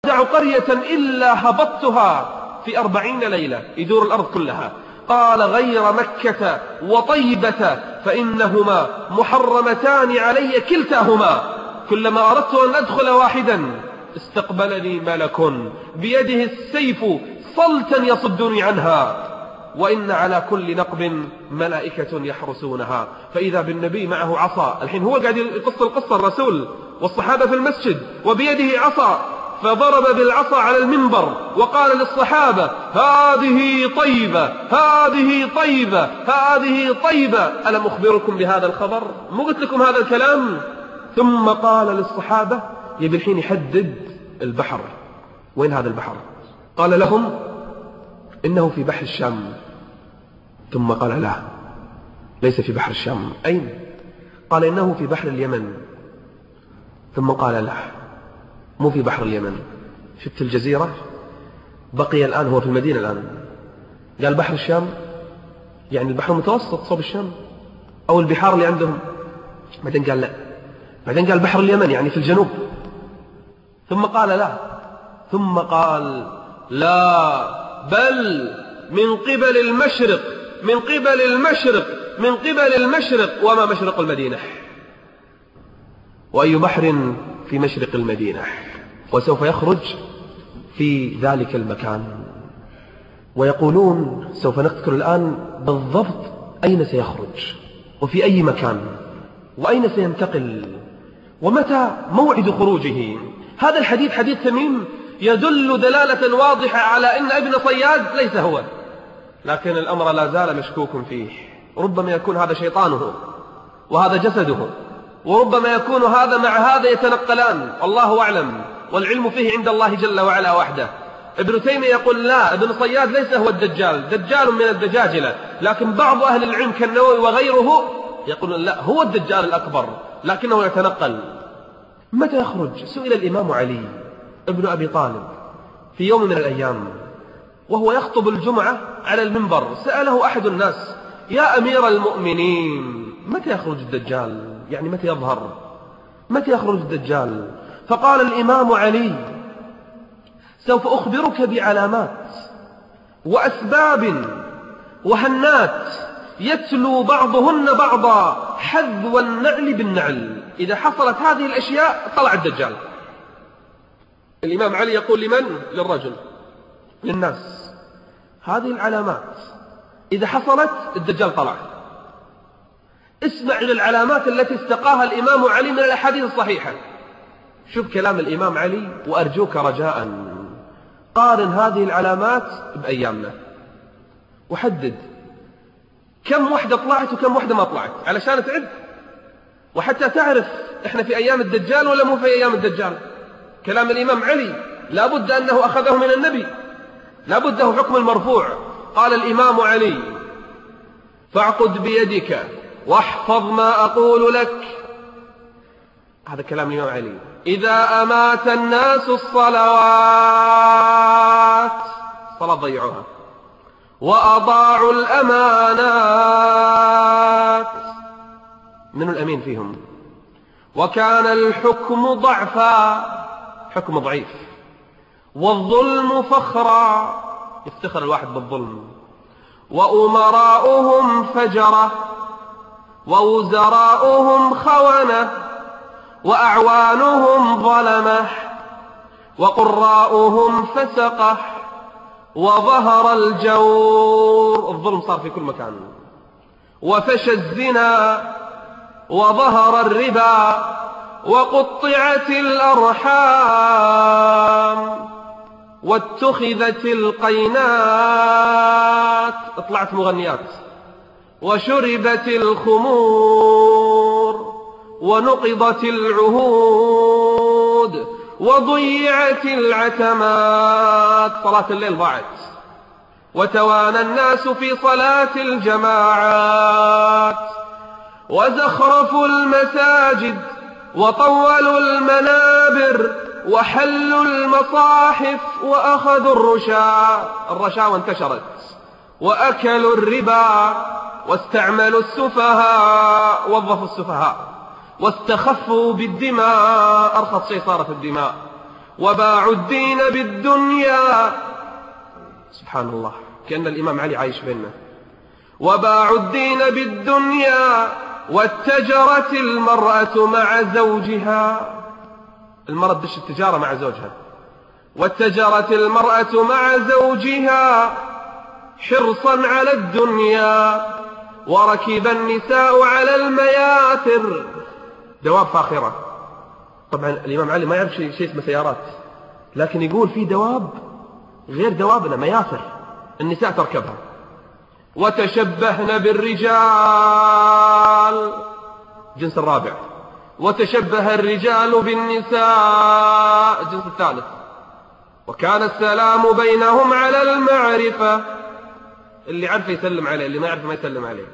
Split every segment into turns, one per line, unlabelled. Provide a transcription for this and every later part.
دع قرية إلا هبطتها في 40 ليلة، يدور الأرض كلها. قال غير مكة وطيبة فإنهما محرمتان علي كلتاهما، كلما أردت أن أدخل واحدا استقبلني ملك بيده السيف صلتا يصدني عنها، وإن على كل نقب ملائكة يحرسونها. فإذا بالنبي معه عصا، الحين هو قاعد يقص القصة الرسول والصحابة في المسجد وبيده عصا، فضرب بالعصا على المنبر وقال للصحابة: هذه طيبة، هذه طيبة، هذه طيبة، ألم أخبركم بهذا الخبر؟ مو قلت لكم هذا الكلام؟ ثم قال للصحابة، يبي الحين يحدد البحر، وين هذا البحر؟ قال لهم: إنه في بحر الشام. ثم قال: لا، ليس في بحر الشام. أين؟ قال: إنه في بحر اليمن. ثم قال: لا، مو في بحر اليمن. شفت الجزيرة؟ بقي الآن هو في المدينة الآن. قال بحر الشام، يعني البحر المتوسط صوب الشام أو البحار اللي عندهم. بعدين قال لا، بعدين قال بحر اليمن يعني في الجنوب. ثم قال لا، ثم قال لا، بل من قبل المشرق، من قبل المشرق، من قبل المشرق. وما مشرق المدينة؟ وأي بحر في مشرق المدينة؟ وسوف يخرج في ذلك المكان. ويقولون، سوف نذكر الآن بالضبط أين سيخرج وفي أي مكان وأين سينتقل ومتى موعد خروجه. هذا الحديث حديث تميم يدل دلالة واضحة على أن ابن صياد ليس هو، لكن الأمر لا زال مشكوك فيه. ربما يكون هذا شيطانه وهذا جسده، وربما يكون هذا مع هذا يتنقلان، والله أعلم، والعلم فيه عند الله جل وعلا وحده. ابن تيمية يقول لا، ابن صياد ليس هو الدجال، دجال من الدجاجلة، لكن بعض أهل العلم كالنووي وغيره يقولون لا، هو الدجال الأكبر لكنه يتنقل. متى يخرج؟ سئل الإمام علي ابن أبي طالب في يوم من الأيام وهو يخطب الجمعة على المنبر، سأله أحد الناس: يا أمير المؤمنين، متى يخرج الدجال؟ يعني متى يظهر؟ متى يخرج الدجال؟ فقال الإمام علي: سوف أخبرك بعلامات وأسباب وهنات يتلو بعضهن بعضا حذو النعل بالنعل. إذا حصلت هذه الأشياء طلع الدجال. الإمام علي يقول لمن؟ للرجل، للناس: هذه العلامات إذا حصلت الدجال طلع. اسمع إلى العلامات التي استقاها الإمام علي من الأحاديث الصحيحة. شوف كلام الإمام علي، وأرجوك رجاء قارن هذه العلامات بأيامنا وحدد كم وحدة طلعت وكم وحدة ما طلعت علشان تعد، وحتى تعرف إحنا في أيام الدجال ولا مو في أيام الدجال. كلام الإمام علي لابد أنه أخذه من النبي، لابد له حكم المرفوع. قال الإمام علي: فاعقد بيدك واحفظ ما أقول لك. هذا كلام الإمام علي. إذا أمات الناس الصلوات، صلاة ضيعوها، وأضاعوا الأمانات، من الأمين فيهم، وكان الحكم ضعفا، حكم ضعيف، والظلم فخرا، يفتخر الواحد بالظلم، وأمراؤهم فجرة، ووزراؤهم خونة، وأعوانهم ظلمة، وقراؤهم فسقة، وظهر الجور، الظلم صار في كل مكان، وفشى الزنا، وظهر الربا، وقطعت الأرحام، واتخذت القينات، طلعت مغنيات، وشربت الخمور، ونقضت العهود، وضيعت العتمات، صلاة الليل ضاعت، وتوانى الناس في صلاة الجماعات، وزخرفوا المساجد، وطولوا المنابر، وحلوا المصاحف، وأخذوا الرشاوى انتشرت، وأكلوا الربا، واستعملوا السفهاء، وظفوا السفهاء، واستخفوا بالدماء، أرخص شيء صارت الدماء، وباعوا الدين بالدنيا. سبحان الله، كأن الإمام علي عايش بيننا. وباعوا الدين بالدنيا واتجرت المرأة مع زوجها. المرأة تدش التجارة مع زوجها. واتجرت المرأة مع زوجها حرصا على الدنيا، وركب النساء على المياثر. دواب فاخرة. طبعا الإمام علي ما يعرف شيء اسمه سيارات، لكن يقول في دواب غير دوابنا، مياثر النساء تركبها. وتشبهن بالرجال، الجنس الرابع. وتشبه الرجال بالنساء، الجنس الثالث. وكان السلام بينهم على المعرفة، اللي عرف يسلم عليه، اللي ما يعرف ما يسلم عليه.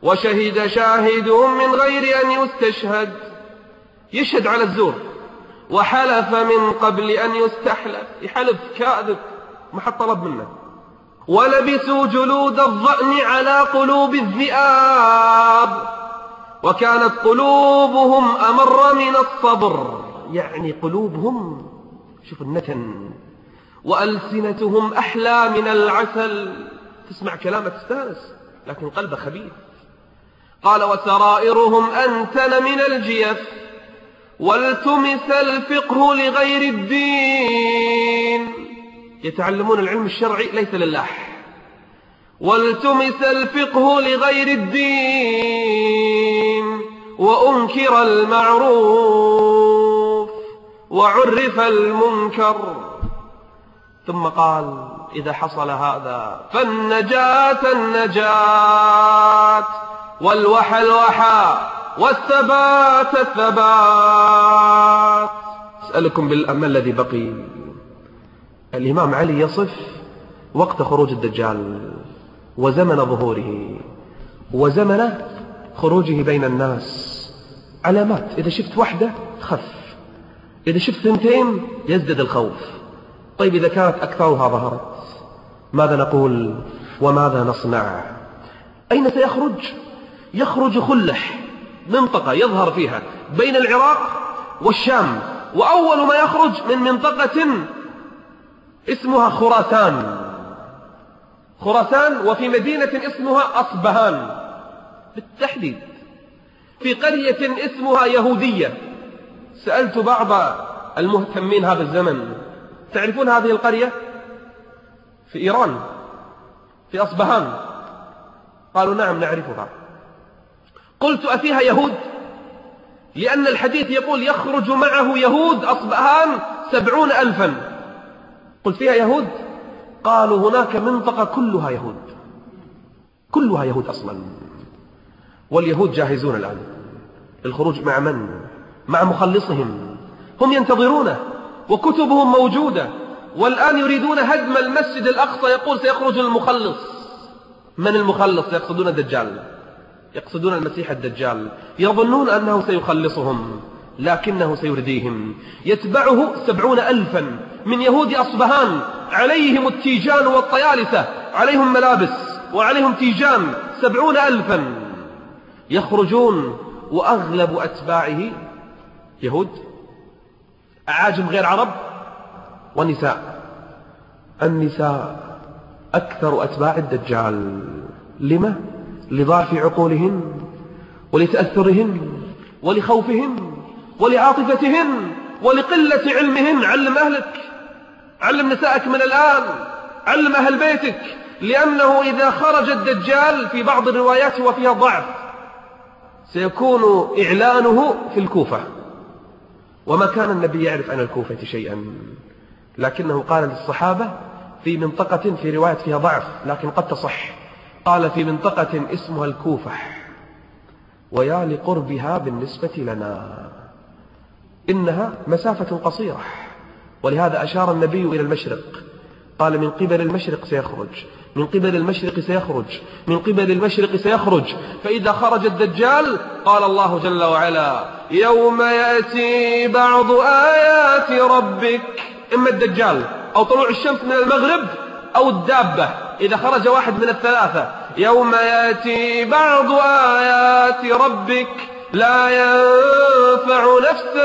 وشهد شاهد من غير أن يستشهد، يشهد على الزور. وحلف من قبل أن يستحلف، يحلف كاذب ما حد طلب منه. ولبسوا جلود الضأن على قلوب الذئاب، وكانت قلوبهم أمر من الصبر، يعني قلوبهم شوف النتن. وألسنتهم أحلى من العسل، تسمع كلامه تستانس لكن قلبه خبيث. قال وسرائرهم أنتن من الجيف، والتمس الفقه لغير الدين، يتعلمون العلم الشرعي ليس لله. والتمس الفقه لغير الدين، وأنكر المعروف وعرف المنكر. ثم قال إذا حصل هذا فالنجاة النجاة، والوحى الوحى، والثبات الثبات. أسألكم بالأمل الذي بقي. الإمام علي يصف وقت خروج الدجال وزمن ظهوره وزمن خروجه بين الناس. علامات، إذا شفت واحدة خف، إذا شفت ثنتين يزدد الخوف. طيب إذا كانت أكثرها ظهرت ماذا نقول وماذا نصنع؟ أين سيخرج؟ يخرج خلح، منطقة يظهر فيها بين العراق والشام، وأول ما يخرج من منطقة اسمها خراسان. خراسان، وفي مدينة اسمها أصبهان بالتحديد، في قرية اسمها يهودية. سألت بعض المهتمين هذا الزمن تعرفون هذه القرية؟ في إيران، في أصبهان. قالوا نعم نعرفها. قلت أفيها يهود؟ لأن الحديث يقول يخرج معه يهود أصبهان 70,000. قلت فيها يهود؟ قالوا هناك منطقة كلها يهود، كلها يهود أصلا. واليهود جاهزون الآن للخروج مع من؟ مع مخلصهم، هم ينتظرونه وكتبهم موجودة، والآن يريدون هدم المسجد الأقصى. يقول سيخرج المخلص. من المخلص؟ يقصدون الدجال، يقصدون المسيح الدجال. يظنون أنه سيخلصهم لكنه سيرديهم. يتبعه 70,000 من يهود أصبهان، عليهم التيجان والطيالسة، عليهم ملابس وعليهم تيجان. 70,000 يخرجون، وأغلب أتباعه يهود، أعاجم غير عرب، ونساء. النساء أكثر أتباع الدجال. لما؟ لضعف عقولهن ولتأثرهن ولخوفهن ولعاطفتهن ولقلة علمهن. علم أهلك، علم نسائك من الآن، علم أهل بيتك، لأنه إذا خرج الدجال في بعض الروايات وفيها ضعف سيكون إعلانه في الكوفة، وما كان النبي يعرف عن الكوفة شيئا، لكنه قال للصحابة في منطقة، في رواية فيها ضعف لكن قد تصح، قال في منطقة اسمها الكوفة، ويا لقربها بالنسبة لنا، إنها مسافة قصيرة. ولهذا أشار النبي إلى المشرق، قال من قبل المشرق سيخرج، من قبل المشرق سيخرج، من قبل المشرق سيخرج. فإذا خرج الدجال قال الله جل وعلا يوم يأتي بعض آيات ربك، إما الدجال أو طلوع الشمس من المغرب أو الدابة، إذا خرج واحد من الثلاثة. يوم يأتي بعض آيات ربك لا ينفع نفسا